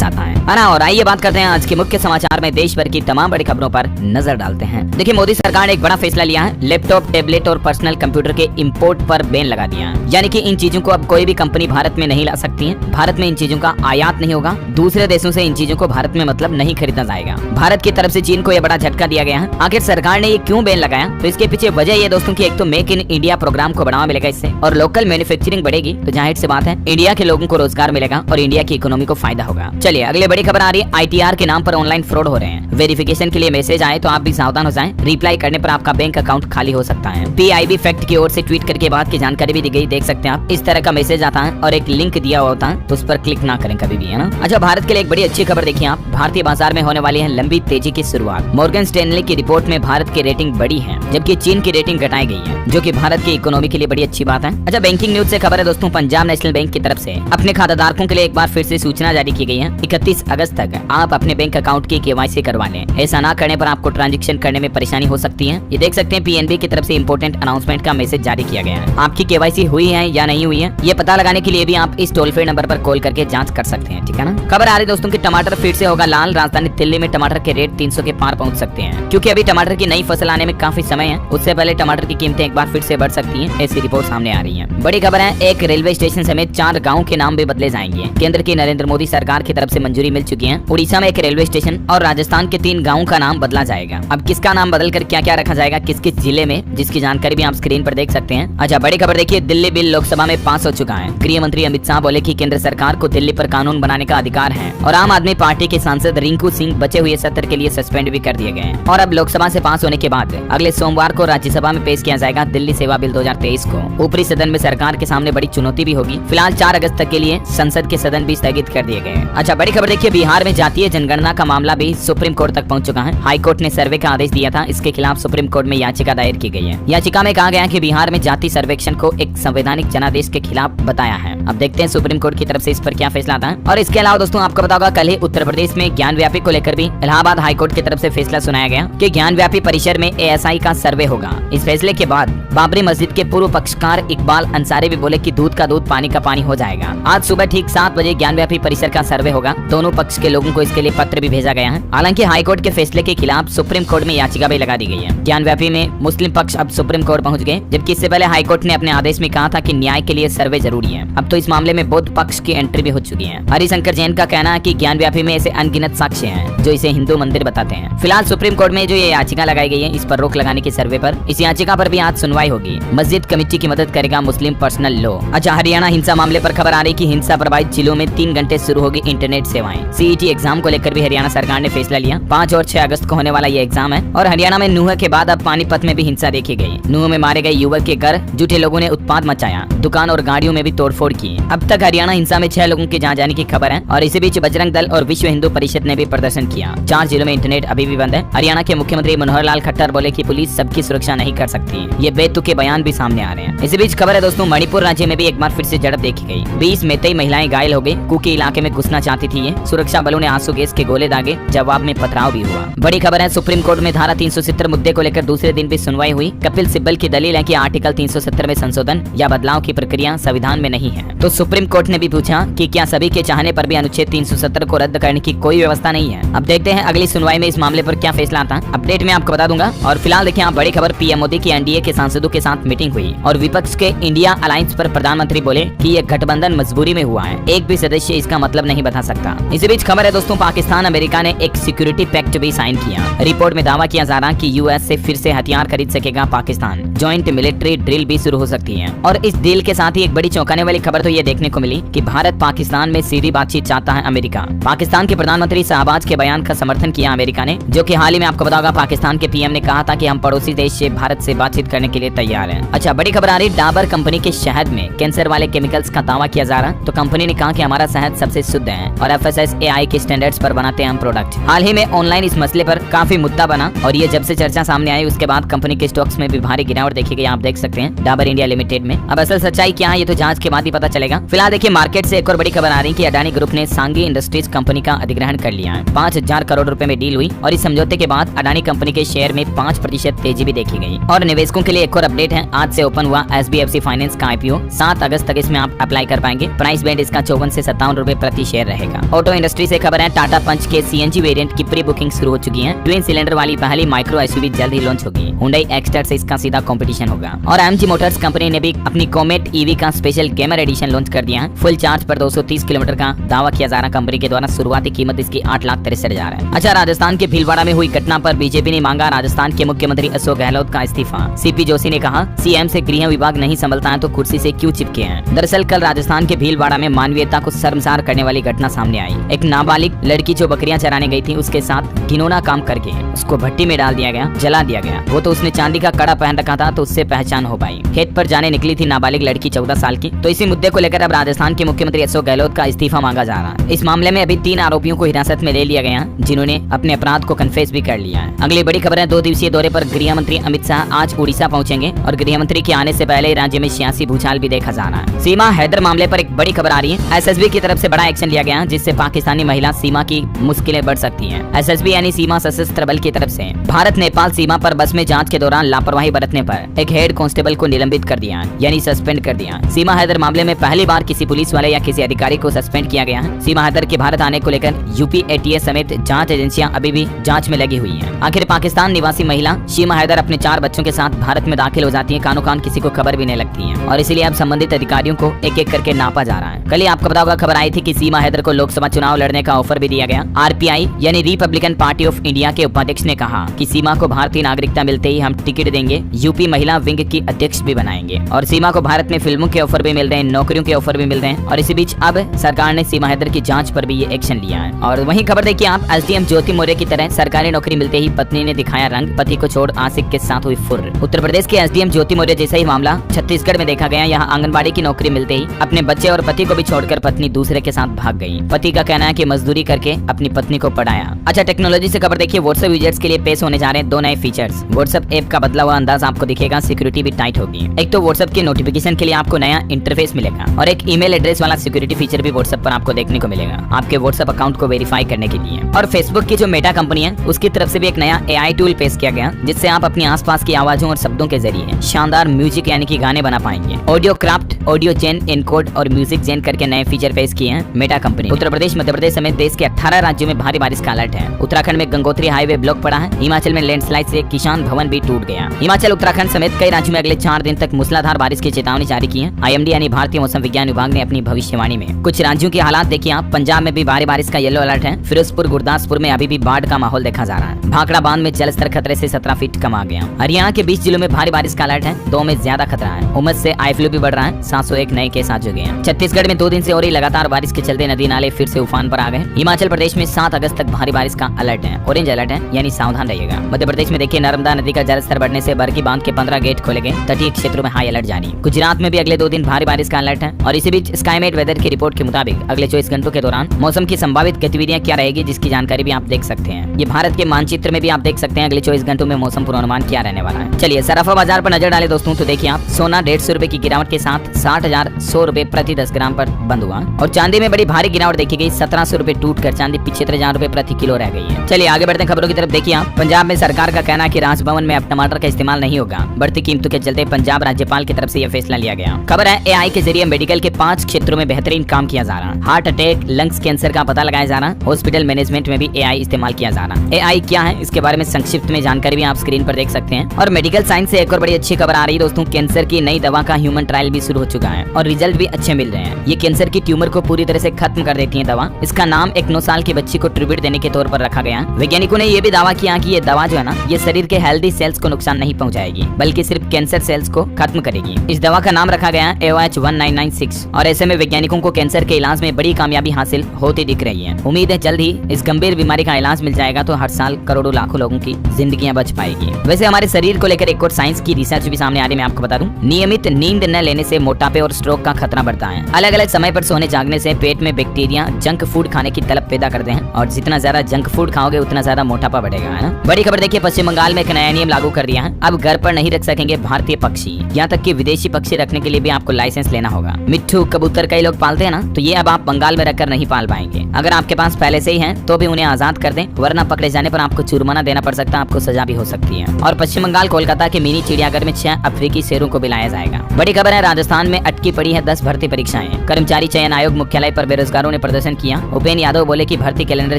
चाहता है ना। और आइए बात करते हैं आज के मुख्य समाचार में देश भर की तमाम बड़ी खबरों पर नजर डालते हैं। देखिए, मोदी सरकार ने एक बड़ा फैसला लिया है। लैपटॉप, टैबलेट और पर्सनल कंप्यूटर के इंपोर्ट पर बैन लगा दिया है। यानी कि इन चीजों को अब कोई भी कंपनी भारत में नहीं ला सकती है। भारत में इन चीजों का आयात नहीं होगा। दूसरे देशों से इन चीजों को भारत में मतलब नहीं खरीदा जाएगा। भारत की तरफ से चीन को यह बड़ा झटका दिया गया है। आखिर सरकार ने ये क्यों बैन लगाया, तो इसके पीछे वजह ये दोस्तों की एक तो मेक इन इंडिया प्रोग्राम को बढ़ावा मिलेगा इससे, और लोकल मैन्युफैक्चरिंग बढ़ेगी तो जाहिर सी बात है इंडिया के लोगों को रोजगार मिलेगा और इंडिया की इकोनॉमी को फायदा होगा। चलिए अगली बड़ी खबर आ रही है। ITR के नाम पर ऑनलाइन फ्रॉड हो रहे हैं। वेरिफिकेशन के लिए मैसेज आए तो आप भी सावधान हो जाएं। रिप्लाई करने पर आपका बैंक अकाउंट खाली हो सकता है। PIB फैक्ट की ओर से ट्वीट करके बाद की जानकारी भी दी गई, देख सकते हैं आप। इस तरह का मैसेज आता है और एक लिंक दिया हुआ होता है, तो उस पर क्लिक ना करें कभी भी, है ना। अच्छा, भारत के लिए एक बड़ी अच्छी खबर देखिए आप। भारतीय बाजार में होने वाली है लंबी तेजी की शुरुआत। मॉर्गन स्टैनली की रिपोर्ट में भारत की रेटिंग बढ़ी है, जबकि चीन की रेटिंग घटाई गई है, जो कि भारत की इकोनॉमी के लिए बड़ी अच्छी बात है। अच्छा, बैंकिंग न्यूज से खबर है दोस्तों। पंजाब नेशनल बैंक की तरफ से अपने खाताधारकों के लिए एक बार फिर से सूचना जारी की गई है। 31 अगस्त तक आप अपने बैंक अकाउंट की KYC करवा लें। ऐसा ना करने पर आपको ट्रांजैक्शन करने में परेशानी हो सकती है। ये देख सकते हैं PNB की तरफ से इंपोर्टेंट अनाउंसमेंट का मैसेज जारी किया गया है। आपकी KYC हुई है या नहीं हुई है, ये पता लगाने के लिए भी आप इस टोल फ्री नंबर पर कॉल करके जांच कर सकते हैं, ठीक है ना। खबर आ रही दोस्तों की टमाटर फिर से होगा लाल। राजधानी दिल्ली में टमाटर के रेट 300 के पार पहुंच सकते हैं, क्योंकि अभी टमाटर की नई फसल आने में काफी समय है। उससे पहले टमाटर की कीमतें एक बार फिर से बढ़ सकती हैं, ऐसी रिपोर्ट सामने आ रही है। बड़ी खबर है, एक रेलवे स्टेशन समेत 4 गाँव के नाम भी बदले जाएंगे। केंद्र की नरेंद्र मोदी सरकार की तरफ से मंजूरी मिल चुकी है। उड़ीसा में एक रेलवे स्टेशन और राजस्थान के 3 गाँव का नाम बदला जाएगा। अब किसका नाम बदलकर क्या क्या रखा जाएगा, किस किस जिले में, जिसकी जानकारी भी आप स्क्रीन पर देख सकते हैं। अच्छा, बड़ी खबर देखिए, दिल्ली बिल लोकसभा में पास हो चुका है। गृह मंत्री अमित शाह बोले कि केंद्र सरकार को दिल्ली पर कानून बनाने का अधिकार है, और आम आदमी पार्टी के सांसद रिंकू सिंह बचे हुए सत्र के लिए सस्पेंड भी कर दिए गए हैं। और अब लोकसभा से पास होने के बाद अगले सोमवार को राज्यसभा में पेश किया जाएगा दिल्ली सेवा बिल 2023 को। ऊपरी सदन में सरकार के सामने बड़ी चुनौती भी होगी। फिलहाल 4 अगस्त तक के लिए संसद के सदन भी स्थगित कर दिए गए हैं। अच्छा, बड़ी खबर देखिए, बिहार में जातीय जनगणना का मामला भी सुप्रीम कोर्ट तक पहुंच चुका है। हाई कोर्ट ने सर्वे का आदेश दिया था। इसके खिलाफ सुप्रीम कोर्ट में याचिका दायर की गई है। याचिका में कहा गया कि बिहार में जाति सर्वेक्षण को एक संवैधानिक जनादेश के खिलाफ बताया है। अब देखते हैं सुप्रीम कोर्ट की तरफ से इस पर क्या फैसला आता है। और इसके अलावा दोस्तों आपको बताऊंगा, कल ही उत्तर प्रदेश में ज्ञान व्यापी को लेकर भी इलाहाबाद हाई कोर्ट की तरफ से फैसला सुनाया गया कि ज्ञान व्यापी परिसर में ASI का सर्वे होगा। इस फैसले के बाद बाबरी मस्जिद के पूर्व पक्षकार इकबाल अंसारी भी बोले कि दूध का दूध पानी का पानी हो जाएगा। आज सुबह ठीक 7 बजे ज्ञान व्यापी परिसर का सर्वे होगा। दोनों पक्ष के लोगों को इसके लिए पत्र भी भेजा गया है। हालांकि हाईकोर्ट के फैसले के खिलाफ सुप्रीम कोर्ट में याचिका भी लगा दी गई है। ज्ञान व्यापी में मुस्लिम पक्ष अब सुप्रीम कोर्ट पहुंच गए, जबकि इससे पहले हाईकोर्ट ने अपने आदेश में कहा था कि न्याय के लिए सर्वे जरूरी है। अब तो इस मामले में बौद्ध पक्ष की एंट्री भी हो चुकी है। हरिशंकर जैन का कहना है कि ज्ञान व्यापी में ऐसे अनगिनत साक्ष्य हैं जो इसे हिंदू मंदिर बताते हैं। फिलहाल सुप्रीम कोर्ट में जो ये याचिका लगाई गई है, इस पर रोक लगाने की सर्वे पर, इस याचिका पर भी आज सुनवाई होगी। मस्जिद कमेटी की मदद करेगा मुस्लिम पर्सनल लॉ। अच्छा, हरियाणा हिंसा मामले पर खबर आ रही कि हिंसा प्रभावित जिलों में 3 घंटे शुरू होगी इंटरनेट सेवाएं। CET एग्जाम को लेकर भी हरियाणा सरकार ने फैसला लिया। 5 और 6 अगस्त को होने वाला ये एग्जाम है। और हरियाणा में नूह के बाद अब पानीपत में भी हिंसा देखी गई। नूह में मारे गए युवक के घर जुटे लोगों ने उत्पात मचाया, दुकान और गाड़ियों में भी तोड़फोड़ की। अब तक हरियाणा हिंसा में 6 लोगों के जान जाने की खबर है। और इसी बीच बजरंग दल और विश्व हिंदू परिषद ने भी प्रदर्शन किया। 4 जिलों में इंटरनेट अभी भी बंद है। हरियाणा के मुख्यमंत्री मनोहर लाल खट्टर बोले कि पुलिस सबकी सुरक्षा नहीं कर सकती। ये बेतुके बयान भी सामने आ रहे हैं। इसी बीच खबर है दोस्तों, मणिपुर राज्य में भी एक बार फिर से झड़प देखी गई। 20 मैतेई महिलाएं घायल हो गई। कुकी इलाके में घुसना चाहती थी ये। सुरक्षा बलों ने आंसू गैस के गोले दागे, जवाब में पथराव भी हुआ। बड़ी खबर है, सुप्रीम कोर्ट में धारा 370 मुद्दे को लेकर दूसरे दिन भी सुनवाई हुई। कपिल सिब्बल की दलील है कि आर्टिकल 370 में संशोधन या बदलाव की प्रक्रिया संविधान में नहीं है। तो सुप्रीम कोर्ट ने भी पूछा कि क्या सभी के चाहने पर भी अनुच्छेद 370 को रद्द करने की कोई व्यवस्था नहीं है। अब देखते हैं अगली सुनवाई में इस मामले पर क्या फैसला आता है। अपडेट में आपको बता दूंगा। और फिलहाल देखिए आप, बड़ी खबर, PM मोदी की NDA के सांसदों के साथ मीटिंग हुई और विपक्ष के इंडिया अलायंस पर प्रधानमंत्री बोले कि ये गठबंधन मजबूरी में हुआ है, एक भी सदस्य इसका मतलब नहीं बता सकता। इसी बीच खबर है दोस्तों, पाकिस्तान अमेरिका ने एक सिक्योरिटी पैक्ट भी साइन किया। रिपोर्ट में दावा किया जा रहा कि US से फिर से हथियार खरीद सकेगा पाकिस्तान। जॉइंट मिलिट्री ड्रिल भी शुरू हो सकती है। और इस डील के साथ ही एक बड़ी चौंकाने वाली खबर तो ये देखने को मिली कि भारत पाकिस्तान में सीधी बातचीत चाहता है अमेरिका। पाकिस्तान के प्रधानमंत्री शाहबाज के बयान का समर्थन किया अमेरिका ने, जो कि हाल ही में आपको बताऊंगा पाकिस्तान के PM ने कहा था कि हम पड़ोसी देश से भारत से बातचीत करने के लिए तैयार हैं। अच्छा, बड़ी खबर आ रही, डाबर कंपनी के शहद में कैंसर वाले केमिकल्स का दावा किया जा रहा। तो कंपनी ने कहा कि हमारा शहद सबसे शुद्ध है और FSSAI के स्टैंडर्ड्स पर बनाते हैं हम प्रोडक्ट। हाल ही में ऑनलाइन इस मसले पर काफी मुद्दा बना और ये जब से चर्चा सामने आई उसके बाद कंपनी के स्टॉक्स में भी भारी गिरावट देखी गई। आप देख सकते हैं डाबर इंडिया लिमिटेड में। अब असल सच्चाई क्या है ये तो जांच के बाद ही पता चलेगा। फिलहाल देखिए मार्केट से एक और बड़ी खबर आ रही है कि अडानी ग्रुप ने सांगी इंडस्ट्रीज कंपनी का अधिग्रहण कर लिया है। 5000 करोड़ रुपए में डील हुई और इस समझौते के बाद अडानी कंपनी के शेयर में 5% तेजी भी देखी गई। और निवेशकों के लिए एक एक और अपडेट है, आज से ओपन हुआ SBFC फाइनेंस का IPO। 7 अगस्त तक इसमें आप अप्लाई कर पाएंगे। प्राइस बैंड इसका 54 से 57 रुपए प्रति शेयर रहेगा। ऑटो इंडस्ट्री से खबर है, टाटा पंच के CNG वेरिएंट की प्री बुकिंग शुरू हो चुकी है। ट्विन सिलेंडर वाली पहली माइक्रो SUV जल्द ही लॉन्च होगी। Hyundai एक्स्टर से इसका सीधा कंपटीशन होगा। और MG मोटर्स कंपनी ने भी अपनी कोमेट EV का स्पेशल गेमर एडिशन लॉन्च कर दिया है। फुल चार्ज पर 230 किलोमीटर का दावा किया जा रहा। कंपनी के द्वारा शुरुआती कीमत इसकी 8,63,000 है। अच्छा, राजस्थान के भीलवाड़ा में हुई घटना पर बीजेपी ने मांगा राजस्थान के मुख्यमंत्री अशोक गहलोत का इस्तीफा। CP जोशी ने कहा, CM से गृह विभाग नहीं संभलता है तो कुर्सी से क्यों चिपके हैं। दरअसल कल राजस्थान के भीलवाड़ा में मानवीयता को शर्मसार करने वाली घटना सामने आई। एक नाबालिग लड़की जो बकरियां चराने गई थी, उसके साथ घिनौना काम करके उसको भट्टी में डाल दिया गया, जला दिया गया। वो तो उसने चांदी का कड़ा पहन रखा था तो उससे पहचान हो पाई। खेत पर जाने निकली थी नाबालिग लड़की 14 साल की। तो इसी मुद्दे को लेकर अब राजस्थान के मुख्यमंत्री अशोक गहलोत का इस्तीफा मांगा जा रहा है। इस मामले में अभी 3 आरोपियों को हिरासत में ले लिया गया, जिन्होंने अपने अपराध को कन्फेस भी कर लिया है। अगली बड़ी खबर है, 2 दिवसीय दौरे पर गृह मंत्री अमित शाह आज उड़ीसा पहुंचेंगे और गृह मंत्री के आने से पहले राज्य में सियासी भूचाल भी देखा जा रहा है। सीमा हैदर मामले पर एक बड़ी खबर आ रही है। SSB की तरफ से बड़ा एक्शन लिया गया, जिससे पाकिस्तानी महिला सीमा की मुश्किलें बढ़ सकती हैं। SSB यानी सीमा सशस्त्र बल की तरफ से भारत नेपाल सीमा पर बस में जांच के दौरान लापरवाही बरतने पर एक हेड कांस्टेबल को निलंबित कर दिया, यानी सस्पेंड कर दिया। सीमा हैदर मामले में पहली बार किसी पुलिस वाले या किसी अधिकारी को सस्पेंड किया गया है। सीमा हैदर के भारत आने को लेकर UP ATS समेत जांच एजेंसियां अभी भी जांच में लगी हुई हैं। आखिर पाकिस्तान निवासी महिला सीमा हैदर अपने 4 बच्चों के साथ भारत में दाखिल हो जाती है, कानो कान किसी को खबर भी नहीं लगती है और इसीलिए अब संबंधित अधिकारियों को एक एक करके नापा जा रहा है। कल ही आपको पता होगा, खबर आई थी कि सीमा हैदर को लोकसभा चुनाव लड़ने का ऑफर भी दिया गया। RPI यानी रिपब्लिकन पार्टी ऑफ इंडिया के उपाध्यक्ष ने कहा कि सीमा को भारतीय नागरिकता मिलते ही हम टिकट देंगे, UP महिला विंग की अध्यक्ष भी बनाएंगे। और सीमा को भारत में फिल्मों के ऑफर भी मिल रहे हैं, नौकरियों के ऑफर भी मिल रहे हैं। और इसी बीच अब सरकार ने सीमा हैदर की जांच पर भी ये एक्शन लिया है। और वहीं खबर देखिए आप, SDM ज्योति मौर्य की तरह सरकारी नौकरी मिलते ही पत्नी ने दिखाया रंग, पति को छोड़ आशिक के साथ हुई फुर्र। उत्तर प्रदेश के SDM ज्योति मौर्य जैसा ही मामला छत्तीसगढ़ में देखा गया। यहाँ आंगनबाड़ी की नौकरी मिलते ही अपने बच्चे और पति को भी छोड़कर पत्नी दूसरे के साथ भाग गई। पति का कहना है कि मजदूरी करके अपनी पत्नी को पढ़ाया। अच्छा, टेक्नोलॉजी से खबर देखिए, WhatsApp यूजर्स के लिए पेश होने जा रहे हैं 2 नए फीचर्स। WhatsApp ऐप का बदला हुआ अंदाज आपको दिखेगा, सिक्योरिटी भी टाइट होगी। एक तो WhatsApp के नोटिफिकेशन के लिए आपको नया इंटरफेस मिलेगा और एक ईमेल एड्रेस वाला सिक्योरिटी फीचर भी WhatsApp पर आपको देखने को मिलेगा, आपके WhatsApp अकाउंट को वेरीफाई करने के लिए। और Facebook की जो मेटा कंपनी है, उसकी तरफ से भी एक नया AI टूल पेश किया गया, जिससे आप अपने आसपास की आवाजों और शब्दों के जरिए शानदार म्यूजिक यानी कि गाने बना पाएंगे। ऑडियो क्राफ्ट, ऑडियो जेन, एनकोड और म्यूजिक जेन करके नए फीचर पेश किए हैं मेटा कंपनी। उत्तर प्रदेश, मध्य प्रदेश समेत देश के 18 राज्यों में भारी बारिश का अलर्ट है। उत्तराखंड में गंगोत्री हाईवे ब्लॉक पड़ा है। हिमाचल में लैंडस्लाइड से किसान भवन भी टूट गया। हिमाचल, उत्तराखंड समेत कई राज्यों में अगले 4 दिन तक मूसलाधार बारिश की चेतावनी जारी की है। IMD यानी भारतीय मौसम विज्ञान विभाग ने अपनी भविष्यवाणी में कुछ राज्यों के हालात देखिए आप। पंजाब में भी भारी बारिश का येलो अलर्ट है। फिरोजपुर, गुरदासपुर में अभी भी बाढ़ का माहौल देखा जा रहा है। भाखड़ा बांध में जलस्तर खतरे से 17 फीट कम आ गया। हरियाणा के 20 जिलों में भारी बारिश का अलर्ट है। 2 में ज्यादा खतरा है। उमस से आई फ्लू भी बढ़ रहा है। 701 नए केस आ चुके हैं। छत्तीसगढ़ में 2 दिन से हो रही लगातार बारिश के चलते नदी नाले फिर से उफान पर आ गए। हिमाचल प्रदेश में 7 अगस्त तक भारी बारिश का अलर्ट है, ऑरेंज अलर्ट है, यानी सावधान रहिएगा। मध्य प्रदेश में देखिए, नर्मदा नदी का जलस्तर बढ़ने से बरगी बांध के 15 गेट खोले गए। तटीय क्षेत्रों में हाई अलर्ट जारी। गुजरात में भी अगले 2 दिन भारी बारिश का अलर्ट है। और इसी बीच स्काईमेट वेदर की रिपोर्ट के मुताबिक अगले 24 घंटों के दौरान मौसम की संभावित गतिविधियां क्या रहेगी, जिसकी जानकारी भी आप देख सकते हैं। ये भारत के मानचित्र में भी आप देख सकते हैं अगले 24 घंटों में मौसम पूर्वानुमान क्या रहने वाला है। चलिए सराफा बाजार पर नजर डाले दोस्तों, तो देखिए आप, सोना 150 रुपए की गिरावट के साथ 60,100 रुपए प्रति 10 ग्राम पर बंद हुआ। और चांदी में बड़ी भारी गिरावट देखी गई, 1700 रुपए टूट कर चांदी 75,000 रुपए प्रति किलो रह गई है। चलिए आगे बढ़ते हैं खबरों की तरफ। देखिए आप, पंजाब में सरकार का कहना है कि राजभवन में अब टमाटर का इस्तेमाल नहीं होगा। बढ़ती कीमतों के चलते पंजाब राज्यपाल की तरफ से यह फैसला लिया गया। खबर है, AI के जरिए मेडिकल के 5 क्षेत्रों में बेहतरीन काम किया जा रहा है। हार्ट अटैक, लंग्स कैंसर का पता लगाया जा रहा है। हॉस्पिटल मैनेजमेंट में भी AI इस्तेमाल किया जा रहा है। AI क्या है, इसके बारे में संक्षिप्त में जानकारी भी आप स्क्रीन पर देख सकते हैं। और मेडिकल साइंस से एक और बड़ी अच्छी खबर आ रही है दोस्तों, कैंसर की नई दवा का ह्यूमन ट्रायल भी शुरू हो चुका है और रिजल्ट भी अच्छे मिल रहे हैं। ये कैंसर की ट्यूमर को पूरी तरह से खत्म कर देती है दवा। इसका नाम एक 9 साल की बच्ची को ट्रिब्यूट देने के तौर पर रखा गया। वैज्ञानिकों ने यह भी दावा किया कि ये दवा जो है ना, ये शरीर के हेल्दी सेल्स को नुकसान नहीं पहुंचाएगी, बल्कि सिर्फ कैंसर सेल्स को खत्म करेगी। इस दवा का नाम रखा गया AOH1996 और ऐसे में वैज्ञानिकों को कैंसर के इलाज में बड़ी कामयाबी हासिल होती दिख रही है। उम्मीद है जल्द ही इस गंभीर बीमारी का इलाज मिल जाएगा, तो हर साल करोड़ों लाखों लोगों की जिंदगियां बच पाएगी। वैसे हमारे शरीर को लेकर एक और साइंस की रिसर्च भी सामने आ रही है, मैं आपको बता दूं। नियमित नींद न लेने से मोटापे और स्ट्रोक का खतरा बढ़ता है। अलग अलग समय पर सोने जागने से पेट में बैक्टीरिया जंक फूड खाने की तलब पैदा करते हैं और जितना ज्यादा जंक फूड खाओगे उतना ज्यादा मोटापा बढ़ेगा, है ना। बड़ी खबर देखिए, पश्चिम बंगाल में एक नया नियम लागू कर दिया है। अब घर पर नहीं रख सकेंगे भारतीय पक्षी, यहाँ तक कि विदेशी पक्षी रखने के लिए भी आपको लाइसेंस लेना होगा। मिट्ठू, कबूतर कई लोग पालते हैं ना, तो ये अब आप बंगाल में रखकर नहीं पाल पाएंगे। अगर आपके पास पहले से ही हैं तो भी उन्हें आजाद कर दें, वरना पकड़े जाने पर आपको जुर्माना देना पड़ सकता है, आपको सजा भी हो सकती है। और पश्चिम बंगाल कोलकाता के मिनी चिड़ियाघर में 6 अफ्रीकी शेरों को भी लाया जाएगा। बड़ी खबर है, राजस्थान में अटकी पड़ी है 10 भर्ती परीक्षाएं। कर्मचारी चयन आयोग मुख्यालय पर बेरोजगारों ने प्रदर्शन किया। उपेंद्र यादव बोले कि भर्ती कैलेंडर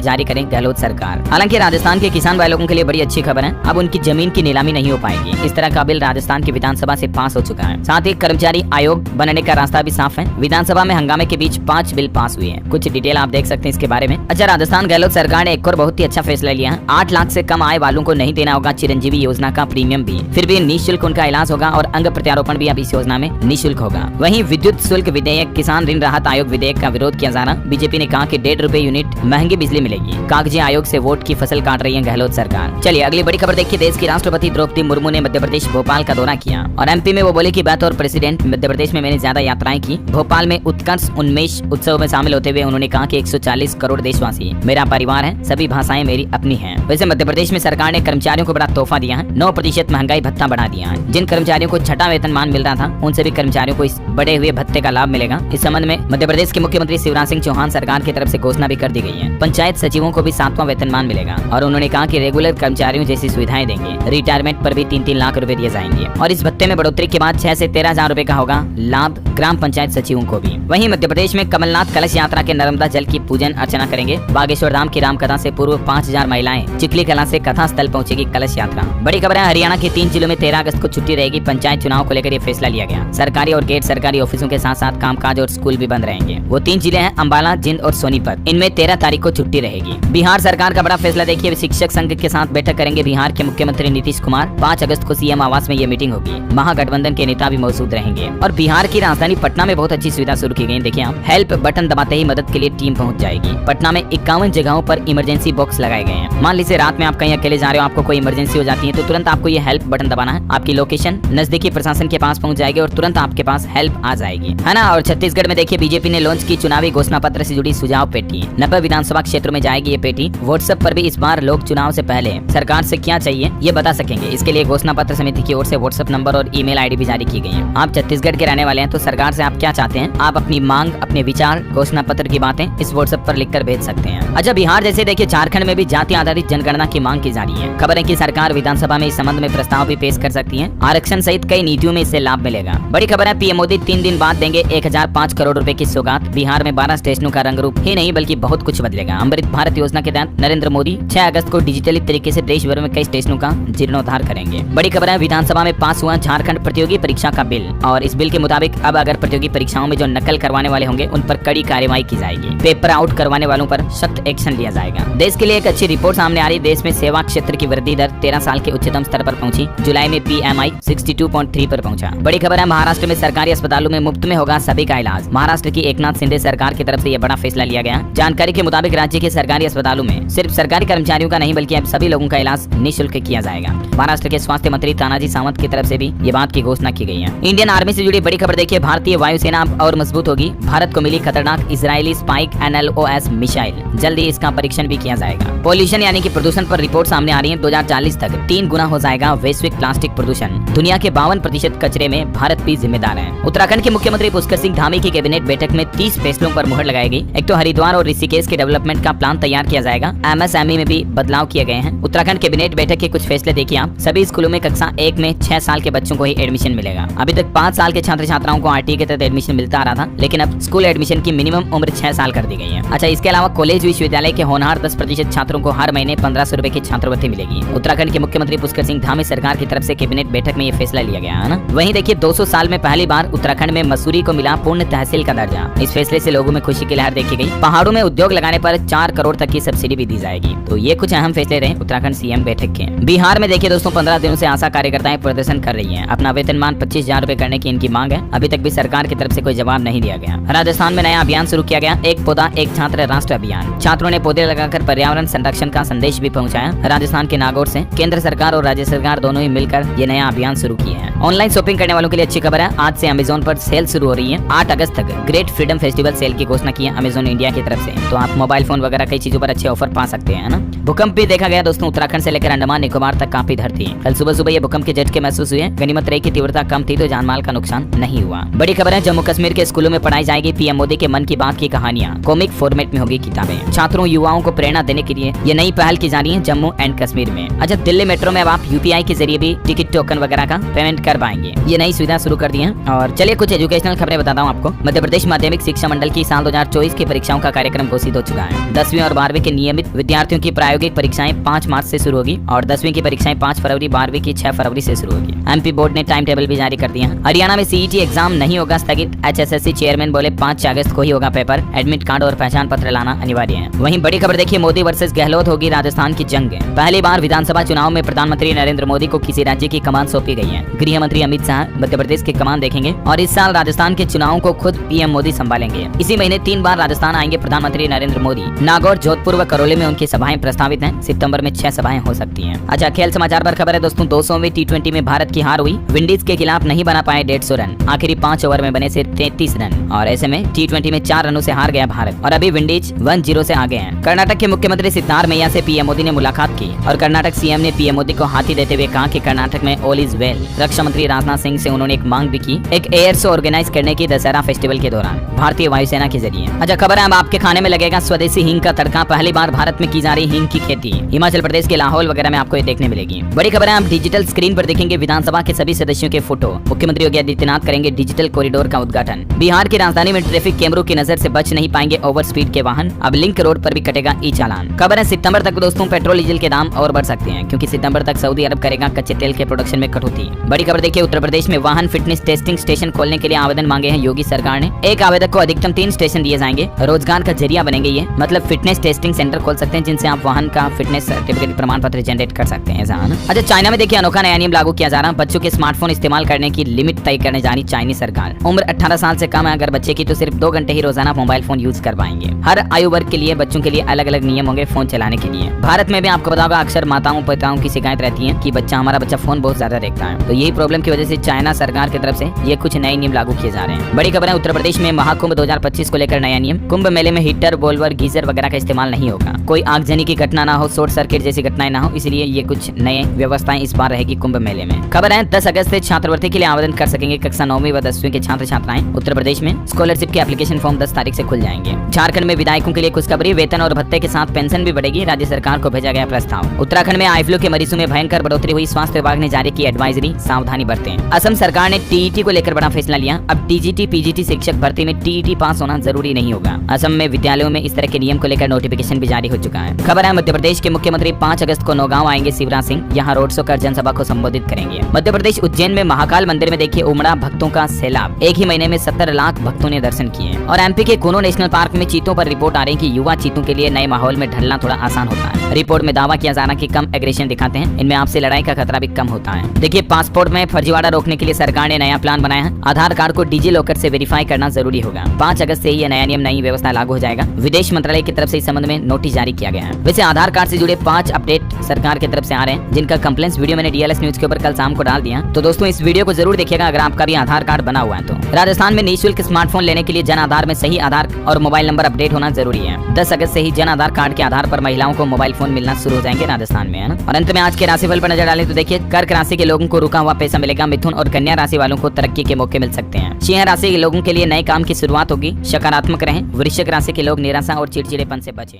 जारी करें गहलोत सरकार। हालांकि राजस्थान के किसान भाई लोगों के लिए बड़ी अच्छी खबर है, अब उनकी जमीन की नीलामी नहीं हो पाएगी। इस तरह का बिल राजस्थान की विधानसभा से पास हो चुका है। साथ ही कर्मचारी आयोग बनने का रास्ता भी साफ है। विधानसभा में हंगामे के बीच 5 बिल पास हुए हैं। कुछ डिटेल आप देख सकते हैं इसके बारे में। अच्छा, राजस्थान गहलोत सरकार ने एक और बहुत ही अच्छा फैसला लिया है। 8 लाख से कम आय वालों को नहीं देना होगा चिरंजीवी योजना का प्रीमियम भी, फिर भी निःशुल्क उनका इलाज होगा और अंग प्रत्यारोपण भी अब इस योजना में निःशुल्क होगा। वहीं विद्युत शुल्क विधेयक, किसान ऋण राहत आयोग विधेयक का विरोध किया जा रहा। बीजेपी ने कहा कि 1.5 रुपए यूनिट महंगी बिजली मिलेगी। कागजी आयोग से वोट की फसल काट रही है गहलोत सरकार। चलिए अगली बड़ी खबर देखिए। देश की राष्ट्रपति द्रौपदी मुर्मू ने मध्य प्रदेश भोपाल का दौरा किया और एमपी में वो बोले कि बतौर प्रेसिडेंट मध्य प्रदेश में मैंने ज्यादा यात्राएं की। भोपाल में उत्कर्ष उन्मेष उत्सव में शामिल होते हुए उन्होंने कहा कि 140 करोड़ देशवासी मेरा परिवार है, सभी भाषाएं मेरी अपनी हैं। वैसे मध्य प्रदेश में सरकार ने कर्मचारियों को बड़ा तोहफा दिया है। 9% महंगाई भत्ता बढ़ा दिया है। जिन कर्मचारियों को छठा वेतनमान मिल रहा था उन सभी कर्मचारियों को इस बढ़े हुए भत्ते का लाभ मिलेगा। इस संबंध में मध्य प्रदेश के मुख्यमंत्री शिवराज सिंह चौहान सरकार की तरफ से घोषणा भी कर दी गई है। पंचायत सचिवों को भी 7वां वेतनमान मिलेगा और उन्होंने कहा कि रेगुलर कर्मचारियों जैसी सुविधाएं देंगे। रिटायरमेंट पर भी 3-3 लाख रुपए दिए जाएंगे और इस भत्ते में बढ़ोतरी के बाद 6 से 13,000 रुपए का होगा लाभ ग्राम पंचायत सचिवों को भी। वहीं मध्य प्रदेश में कमलनाथ कलश यात्रा के नर्मदा जल की पूजन अर्चना करेंगे। बागेश्वर धाम की रामकथा से पूर्व 5,000 महिलाएं चिखली कला से कथा स्थल पहुंचेगी कलश यात्रा। बड़ी खबर है, हरियाणा के 3 जिलों में 13 अगस्त को छुट्टी रहेगी। पंचायत चुनाव को लेकर ये फैसला लिया गया। सरकारी और गैर सरकारी ऑफिसों के साथ साथ कामकाज और स्कूल भी बंद रहेंगे। वो 3 जिले हैं अम्बाला, जिंद और सोनीपत। इनमें 13 तारीख को छुट्टी रहेगी। बिहार सरकार का बड़ा फैसला देखिए। शिक्षक संघ के साथ बैठक करेंगे बिहार के मुख्यमंत्री नीतीश कुमार। 5 अगस्त को सीएम आवास में ये मीटिंग होगी। महागठबंधन के नेता भी मौजूद रहेंगे और बिहार की राजधानी पटना में बहुत अच्छी सुविधा शुरू की गई। देखिए आप, हेल्प बटन दबाते ही मदद के लिए टीम पहुंच जाएगी। पटना में 51 जगहों पर इमरजेंसी बॉक्स लगाए गए हैं। मान लीजिए रात में आप कहीं अकेले जा रहे हो, आपको कोई इमरजेंसी हो जाती है तो तुरंत आपको ये हेल्प बटन दबाना है। आपकी लोकेशन नजदीकी प्रशासन के पास पहुंच जाएगी और तुरंत आपके पास हेल्प आ जाएगी, है ना। और छत्तीसगढ़ में देखिए, बीजेपी ने लॉन्च की चुनावी घोषणा पत्र से जुड़ी सुझाव पेटी। 90 विधानसभा क्षेत्रों में जाएगी ये पेटी। व्हाट्सएप पर भी इस बार लोग चुनाव से पहले सरकार से क्या चाहिए ये बता सकेंगे। इसके लिए घोषणा पत्र समिति की ओर से व्हाट्सएप नंबर और ईमेल आईडी भी जारी की गई है। आप छत्तीसगढ़ के रहने वाले हैं तो सरकार से आप क्या चाहते हैं, आप अपनी मांग, अपने विचार, घोषणा पत्र की बातें इस व्हाट्सएप पर लिखकर भेज सकते हैं। अच्छा, बिहार जैसे देखिए झारखंड में भी जाति आधारित जनगणना की मांग की जा रही है। खबर है कि सरकार विधानसभा में इस संबंध में प्रस्ताव भी पेश कर सकती है। आरक्षण सहित कई नीतियों में इससे लाभ मिलेगा। बड़ी खबर है, पीएम मोदी 3 दिन बाद देंगे 1005 करोड़ रुपए की सौगात। बिहार में 12 स्टेशनों का रंग रूप ही नहीं बल्कि बहुत कुछ बदलेगा। अमृत भारत योजना के तहत नरेंद्र मोदी 6 अगस्त को डिजिटली तरीके से देश भर में कई स्टेशनों का जीर्णोद्धार करेंगे। बड़ी खबर है, विधानसभा में पास हुआ झारखंड प्रतियोगी परीक्षा का बिल और इस बिल के मुताबिक अब अगर प्रतियोगी परीक्षाओं में जो नकल करवाने वाले होंगे उन पर कड़ी कार्रवाई की जाएगी। पेपर आउट करवाने वालों पर सख्त एक्शन लिया जाएगा। देश के लिए एक अच्छी रिपोर्ट सामने आ रही। देश में सेवा क्षेत्र की वृद्धि दर 13 साल के उच्चतम स्तर पर पहुंची। जुलाई में PMI 62.3 पर पहुंचा। बड़ी खबर है, महाराष्ट्र में सरकारी अस्पतालों में मुफ्त में होगा सभी का इलाज। महाराष्ट्र की एकनाथ शिंदे सरकार की तरफ से यह बड़ा फैसला लिया गया। जानकारी के मुताबिक राज्य के सरकारी अस्पतालों में सिर्फ सरकारी कर्मचारियों का नहीं बल्कि अब सभी लोगों का इलाज निःशुल्क किया जाएगा। महाराष्ट्र के स्वास्थ्य मंत्री तानाजी सावंत की तरफ से भी ये बात की घोषणा की गई है। इंडियन आर्मी से जुड़ी बड़ी खबर देखिए। भारतीय वायुसेना अब और मजबूत होगी। भारत को मिली खतरनाक इजरायली स्पाइक NLOS मिसाइल। जल्दी इसका परीक्षण भी किया जाएगा। पॉल्यूशन यानी कि प्रदूषण पर रिपोर्ट सामने आ रही है। 2040 तक 3 गुना हो जाएगा वैश्विक प्लास्टिक प्रदूषण। दुनिया के 52% कचरे में भारत भी जिम्मेदार है। उत्तराखंड के मुख्यमंत्री पुष्कर सिंह धामी की कैबिनेट बैठक में 30 फैसलों पर मुहर लगाई गई। एक तो हरिद्वार और ऋषिकेश के डेवलपमेंट का प्लान तैयार किया जाएगा। MSME में भी बदलाव किए गए हैं। उत्तराखंड कैबिनेट बैठक के कुछ फैसले देखिए आप। सभी स्कूलों में कक्षा 1 में 6 साल के बच्चों को ही एडमिशन मिलेगा। अभी तक 5 साल के छात्र छात्राओं को RTE के तहत एडमिशन मिलता आ रहा था, लेकिन अब स्कूल एडमिशन की मिनिमम उम्र 6 साल कर दी गई है। अच्छा, इसके अलावा कॉलेज विश्वविद्यालय के होनहार 10% छात्रों को हर महीने 1500 रुपए की छात्रवृत्ति मिलेगी। उत्तराखंड के मुख्यमंत्री पुष्कर सिंह धामी सरकार की तरफ से कैबिनेट बैठक में ये फैसला लिया गया है ना। वहीं देखिए, 200 साल में पहली बार उत्तराखंड में मसूरी को मिला पूर्ण तहसील का दर्जा। इस फैसले से लोगों में खुशी की लहर देखी गई। पहाड़ों में उद्योग लगाने पर 4 करोड़ तक की सब्सिडी भी दी जाएगी। तो ये कुछ अहम फैसले रहे उत्तराखंड CM बैठक के। बिहार में देखिए दोस्तों, 15 दिनों से आशा कार्यकर्ताएं प्रदर्शन कर रही हैं। अपना वेतनमान 25,000 रुपए करने की इनकी मांग है। अभी तक भी सरकार की तरफ से कोई जवाब नहीं दिया गया। राजस्थान में नया अभियान शुरू किया गया, एक पौधा एक छात्र राष्ट्र अभियान। छात्रों ने पौधे लगाकर पर्यावरण संरक्षण का संदेश भी पहुंचाया। राजस्थान के नागौर से केंद्र सरकार और राज्य सरकार दोनों ही मिलकर ये नया अभियान शुरू किए हैं। ऑनलाइन शॉपिंग करने वालों के लिए अच्छी खबर है, आज से अमेजोन पर सेल शुरू हो रही है। 8 अगस्त तक ग्रेट फ्रीडम फेस्टिवल सेल की घोषणा की है अमेजोन इंडिया की तरफ से। तो आप मोबाइल फोन वगैरह कई चीजों पर अच्छे ऑफर पा सकते हैं ना। भूकंप भी देखा गया दोस्तों, उत्तराखंड से लेकर अंडमान निकोबार तक कांपी धरती। कल सुबह सुबह ये भूकंप के झटके महसूस हुए। गनीमत रही की तीव्रता कम थी तो जानमाल का नुकसान नहीं हुआ। बड़ी खबर है, जम्मू कश्मीर के स्कूलों में पढ़ाई जाएगी पीएम मोदी के मन की बात की कहानियां। कॉमिक फॉर्मेट में होगी किताबें। छात्रों युवाओं को प्रेरणा देने के लिए ये नई पहल की जा रही है जम्मू एंड कश्मीर में। अच्छा, दिल्ली मेट्रो में अब आप यूपीआई के जरिए भी टिकट टोकन वगैरह का पेमेंट कर पाएंगे। ये नई सुविधा शुरू कर दी है। और चलिए कुछ एजुकेशनल खबरें बताता हूँ आपको। मध्य प्रदेश माध्यमिक शिक्षा मंडल की साल 2024 की परीक्षाओं का कार्यक्रम घोषित हो चुका है। 10वीं और 12वीं के नियमित विद्यार्थियों की प्रायोगिक परीक्षाएं 5 मार्च से शुरू होगी और 10वीं की परीक्षाएं 5 फरवरी, 12वीं की 6 फरवरी से शुरू होगी। एमपी बोर्ड ने टाइम टेबल भी जारी कर दिया है। हरियाणा में सीईटी एग्जाम नहीं होगा स्थगित। एचएसएससी चेयरमैन बोले 5 अगस्त को ही होगा पेपर। एडमिट कार्ड और पहचान पत्र लाना अनिवार्य है। वहीं बड़ी खबर देखिए, मोदी वर्सेस गहलोत होगी राजस्थान की जंग। पहली बार विधानसभा चुनाव में प्रधानमंत्री नरेंद्र मोदी को किसी राज्य की कमान सौंपी गई है। गृह मंत्री अमित शाह मध्य प्रदेश की कमान देखेंगे और इस साल राजस्थान के चुनावों को खुद पीएम मोदी संभालेंगे। इसी महीने 3 बार राजस्थान आएंगे प्रधानमंत्री नरेंद्र मोदी। नागौर, जोधपुर व करौली में उनकी सभाएं प्रस्तावित हैं। सितंबर में 6 सभाएं हो सकती हैं। अच्छा, खेल समाचार पर खबर है दोस्तों, 200वीं टी20 में भारत की हार हुई। विंडीज के खिलाफ नहीं बना पाए 150 रन। आखिरी 5 ओवर में बने सिर्फ 33 रन और ऐसे में टी20 में 4 रनों से हार गया भारत और अभी विंडीज 1-0 से आगे हैं। कर्नाटक के मुख्यमंत्री सिद्धारमैया से पीएम मोदी ने मुलाकात की और कर्नाटक सीएम ने पीएम मोदी को हाथी देते हुए कहा कि कर्नाटक में ऑल इज वेल। रक्षा मंत्री राजनाथ सिंह से उन्होंने एक मांग भी की, एक एयर शो ऑर्गेनाइज करने की दशहरा फेस्टिवल के दौरान भारतीय वायुसेना के जरिए। अच्छा खबर है, अब आपके खाने में लगेगा स्वदेशी हींग का तड़का। पहली बार भारत में की जा रही हींग की खेती हिमाचल प्रदेश के लाहौल वगैरह में आपको ये देखने मिलेगी। बड़ी खबर है, आप डिजिटल स्क्रीन पर देखेंगे विधानसभा के सभी सदस्यों के फोटो। मुख्यमंत्री योगी आदित्यनाथ करेंगे डिजिटल कॉरिडोर का उद्घाटन। बिहार की राजधानी में ट्रैफिक कैमरों की नजर से बच नहीं पाएंगे ओवर स्पीड के वाहन। अब लिंक रोड पर भी कटेगा ई चालान। खबर है, सितंबर तक दोस्तों पेट्रोल डीजल के दाम और बढ़ सकते हैं क्योंकि सितंबर तक सऊदी अरब करेगा कच्चे तेल के प्रोडक्शन में कटौती। बड़ी खबर देखिए, उत्तर प्रदेश में वाहन फिटनेस टेस्टिंग स्टेशन खोलने के लिए आवेदन मांगे हैं योगी सरकार ने। एक आवेदक को अधिकतम 3 स्टेशन दिए जाएंगे। रोजगार का जरिया बनेंगे ये, मतलब फिटनेस टेस्टिंग सेंटर खोल सकते हैं जिनसे आप वाहन का फिटनेस सर्टिफिकेट प्रमाण पत्र जनरेट कर सकते हैं। अच्छा, चाइना में देखिए अनोखा नया नियम लागू किया जा रहा है। बच्चों के स्मार्टफोन इस्तेमाल करने की लिमिट तय करने जा रही चाइनीज सरकार। उम्र 18 साल से कम है अगर बच्चे की तो सिर्फ 2 घंटे ही रोजाना मोबाइल फोन यूज कर पाएंगे। हर आयु वर्ग के लिए बच्चों के लिए अलग अलग नियम होंगे फोन चलाने के लिए। भारत में भी आपको पता होगा अक्सर माताओं पिताओं की शिकायत रहती है कि हमारा बच्चा फोन बहुत ज्यादा देखता है। तो यही प्रॉब्लम की वजह से चाइना सरकार की तरफ से ये कुछ नए नियम लागू किए जा रहे हैं। बड़ी खबर है, उत्तर प्रदेश में महाकुंभ 2025 को लेकर नया नियम। कुंभ मेले में हीटर, बोल्वर, गीजर वगैरह का इस्तेमाल नहीं होगा। कोई आगजनी की घटना ना हो, शॉर्ट सर्किट जैसी घटनाएं ना हो, इसलिए ये कुछ नए व्यवस्थाएं इस बार रहेगी कुंभ मेले में। खबर है, 10 अगस्त से छात्रवृत्ति के लिए आवेदन कर सकेंगे कक्षा 9वीं व 10वीं के छात्र छात्राएं। उत्तर प्रदेश में स्कॉलरशिप के एप्लीकेशन फॉर्म 10 तारीख से खुल जाएंगे। झारखंड में विधायकों के लिए खुशखबरी, वेतन और भत्ते के साथ पेंशन भी बढ़ेगी। राज्य सरकार को भेजा गया प्रस्ताव। उत्तराखंड में आई फ्लू के मरीजों में भयंकर बढ़ोतरी हुई। स्वास्थ्य विभाग ने जारी की एडवाइजरी, सावधानी बरतें। असम सरकार ने टीईटी को लेकर बड़ा फैसला लिया। अब टीजीटी पीजीटी शिक्षक भर्ती में टीईटी पास होना जरूरी नहीं होगा। असम में विद्यालयों में इस तरह के नियम को लेकर नोटिफिकेशन भी जारी हो चुका है। खबर है, मध्य प्रदेश के मुख्यमंत्री 5 अगस्त को नौगांव आएंगे शिवराज सिंह। यहाँ रोड शो कर जनसभा को संबोधित करेंगे। मध्य प्रदेश उज्जैन में महाकाल मंदिर में देखिए उमड़ा भक्तों का सैलाब। एक ही महीने में 70 लाख भक्तों ने दर्शन किए। और एमपी के कूनो नेशनल पार्क में चीतों पर रिपोर्ट आ रही है कि युवा चीतों के लिए नए माहौल में ढलना थोड़ा आसान होता है। रिपोर्ट में दावा किया जा रहा है कि कम एग्रेशन दिखाते हैं, इनमें आपसे लड़ाई का खतरा भी कम होता है। देखिए, पासपोर्ट में फर्जीवाड़ा रोकने के लिए सरकार ने नया प्लान बनाया है। आधार कार्ड को डिजी लॉकर से वेरीफाई करना जरूरी होगा। 5 अगस्त से ये नया नियम, नई व्यवस्था लागू हो जाएगा। विदेश मंत्रालय की तरफ से इस संबंध में नोटिस जारी किया गया है। वैसे आधार कार्ड से जुड़े 5 अपडेट सरकार की तरफ से आ रहे हैं, जिनका कंप्लेंट्स वीडियो मैंने डीएलएस न्यूज के ऊपर कल शाम को डाल दिया। तो दोस्तों इस वीडियो को जरूर देखिएगा अगर आपका भी आधार कार्ड बना हुआ है तो। राजस्थान में निःशुल्क स्मार्टफोन लेने के लिए जन आधार में सही आधार और मोबाइल नंबर अपडेट होना जरूरी है। 10 अगस्त से ही जन आधार कार्ड के आधार पर महिलाओं को मोबाइल फोन मिलना शुरू हो जाएंगे राजस्थान में, है ना। और अंत में आज के राशिफल पर नजर डालें तो देखिए, कर्क राशि के लोगों को रुका हुआ पैसा मिलेगा। मिथुन और कन्या राशि वालों को तरक्की के मौके मिल सकते हैं। सिंह राशि के लोगों के लिए नए काम की शुरुआत होगी। सकारात्मक रहें। वृश्चिक राशि के लोग निराशा और चिड़चिड़ेपन से बचें।